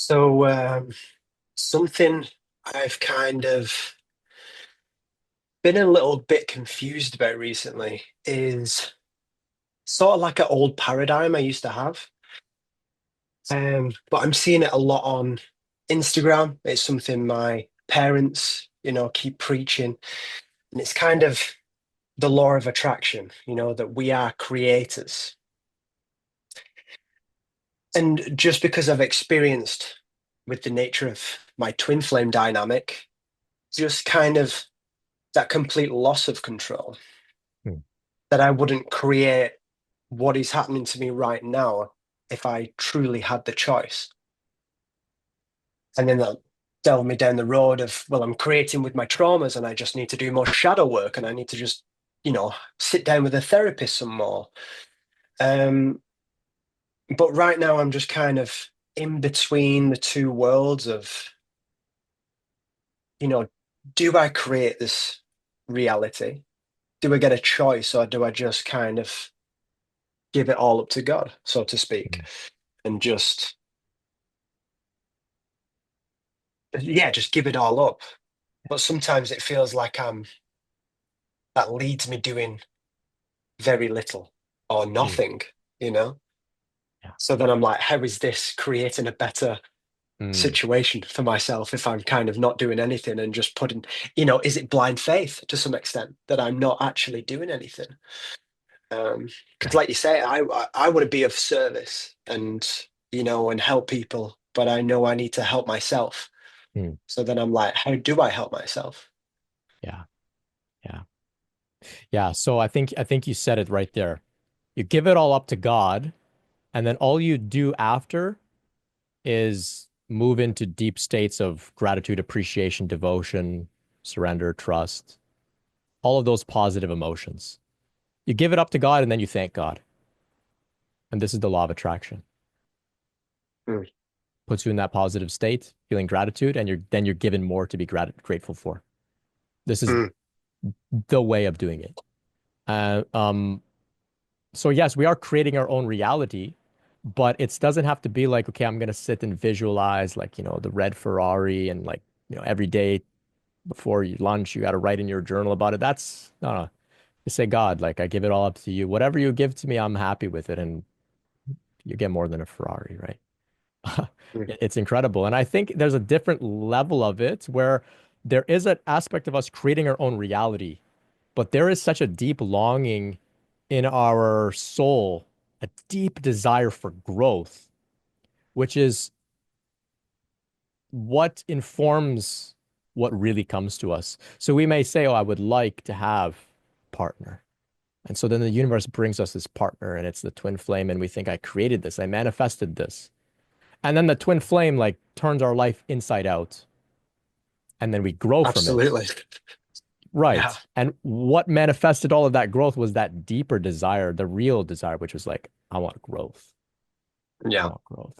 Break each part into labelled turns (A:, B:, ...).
A: So, something I've kind of been a little bit confused about recently is sort of like an old paradigm I used to have. But I'm seeing it a lot on Instagram. It's something my parents, keep preaching. And it's kind of the law of attraction, that we are creators. And just because I've experienced with the nature of my twin flame dynamic, just kind of that complete loss of control,
B: Hmm.
A: that I wouldn't create what is happening to me right now if I truly had the choice. And then that delve me down the road of, well, I'm creating with my traumas and I just need to do more shadow work and I need to just, sit down with a therapist some more. Um, but right now I'm just kind of in between the two worlds of, you know, do I create this reality? Do I get a choice or do I just kind of give it all up to God, so to speak, and just, yeah, just give it all up. But sometimes it feels like that leads me doing very little or
B: Hmm.
A: nothing, you know?
B: Yeah.
A: So then I'm like, how is this creating a better
B: Hmm.
A: situation for myself if I'm kind of not doing anything and just putting, is it blind faith to some extent that I'm not actually doing anything? Because
B: Yeah.
A: like you say, I want to be of service and help people, but I know I need to help myself.
B: Hmm.
A: So then I'm like, how do I help myself?
B: Yeah. Yeah. Yeah. So I think you said it right there. You give it all up to God, and then all you do after is move into deep states of gratitude, appreciation, devotion, surrender, trust, all of those positive emotions. You give it up to God and then you thank God. And this is the law of attraction.
A: Mm,
B: Puts you in that positive state, feeling gratitude, and you're given more to be grateful for. This is
A: mm,
B: the way of doing it. Uh, um, so yes, we are creating our own reality, but it doesn't have to be like, okay, I'm gonna sit and visualize like, the red Ferrari and like, every day before you lunch, you got to write in your journal about it. That's no, no. You say, God, like I give it all up to you. Whatever you give to me, I'm happy with it. And you get more than a Ferrari, right?
A: mm.
B: It's incredible. And I think there's a different level of it where there is an aspect of us creating our own reality, but there is such a deep longing in our soul, a deep desire for growth, which is what informs what really comes to us. So we may say, oh, I would like to have a partner. And so then the universe brings us this partner and it's the twin flame. And we think, I created this, I manifested this. And then the twin flame like turns our life inside out and then we grow from it.
A: Absolutely. Yeah.
B: Right. And what manifested all of that growth was that deeper desire, the real desire, which was like, I want growth. I
A: Yeah.
B: want growth.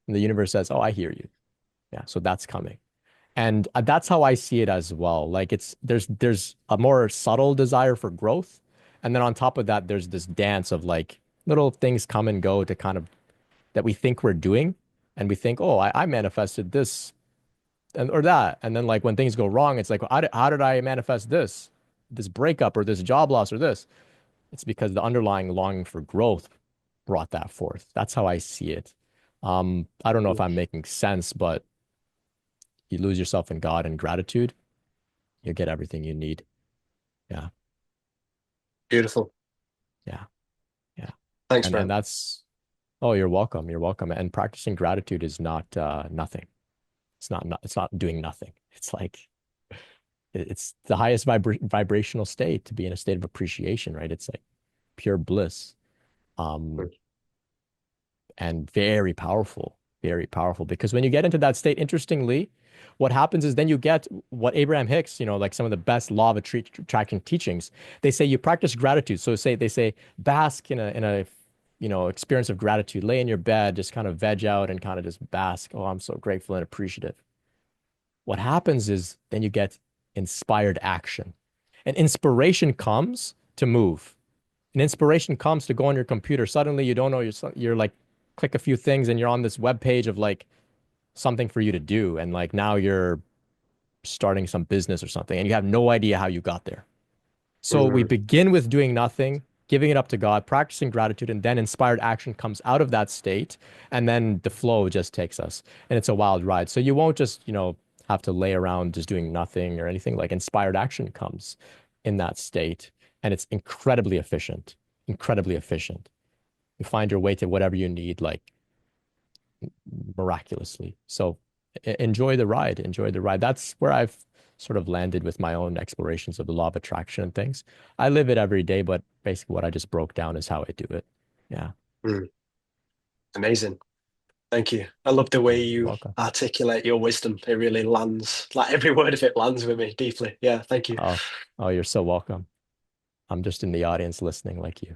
B: And the universe says, oh, I hear you. Yeah. So that's coming. And that's how I see it as well. Like there's a more subtle desire for growth. And then on top of that, there's this dance of like little things come and go to kind of that we think we're doing. And we think, oh, I manifested this and or that. And then like when things go wrong, it's like, how did I manifest this breakup or this job loss or this? It's because the underlying longing for growth brought that forth. That's how I see it. I don't know if
A: Mm.
B: I'm making sense, but you lose yourself in God and gratitude, you get everything you need. Yeah.
A: Beautiful.
B: Yeah. Yeah.
A: Thanks,
B: And
A: man.
B: that's, oh, you're welcome. You're welcome. And practicing gratitude is not nothing. It's not doing nothing. It's like it's the highest vibrational state to be in a state of appreciation, right? It's like pure bliss.
A: Mm.
B: Um, and very powerful because when you get into that state, interestingly, what happens is then you get what Abraham Hicks, like some of the best law of attraction teachings, they say you practice gratitude. So they say bask in a experience of gratitude, lay in your bed, just kind of veg out and kind of just bask. Oh, I'm so grateful and appreciative. What happens is then you get inspired action. And inspiration comes to move. And inspiration comes to go on your computer. Suddenly you don't know you're like click a few things and you're on this web page of like something for you to do. And like now you're starting some business or something and you have no idea how you got there. So we
A: Mm,
B: begin with doing nothing, giving it up to God, practicing gratitude, and then inspired action comes out of that state. And then the flow just takes us. And it's a wild ride. So you won't just, have to lay around just doing nothing or anything. Like inspired action comes in that state. And it's incredibly efficient, incredibly efficient. You find your way to whatever you need, like miraculously. So enjoy the ride, enjoy the ride. That's where I've sort of landed with my own explorations of the law of attraction and things. I live it every day, but basically what I just broke down is how I do it. Yeah.
A: mm, amazing. Thank you. I love the way
B: You're
A: you
B: welcome.
A: articulate your wisdom. It really lands, like every word of it lands with me deeply. Yeah, thank you.
B: Oh, oh, you're so welcome. I'm just in the audience listening like you.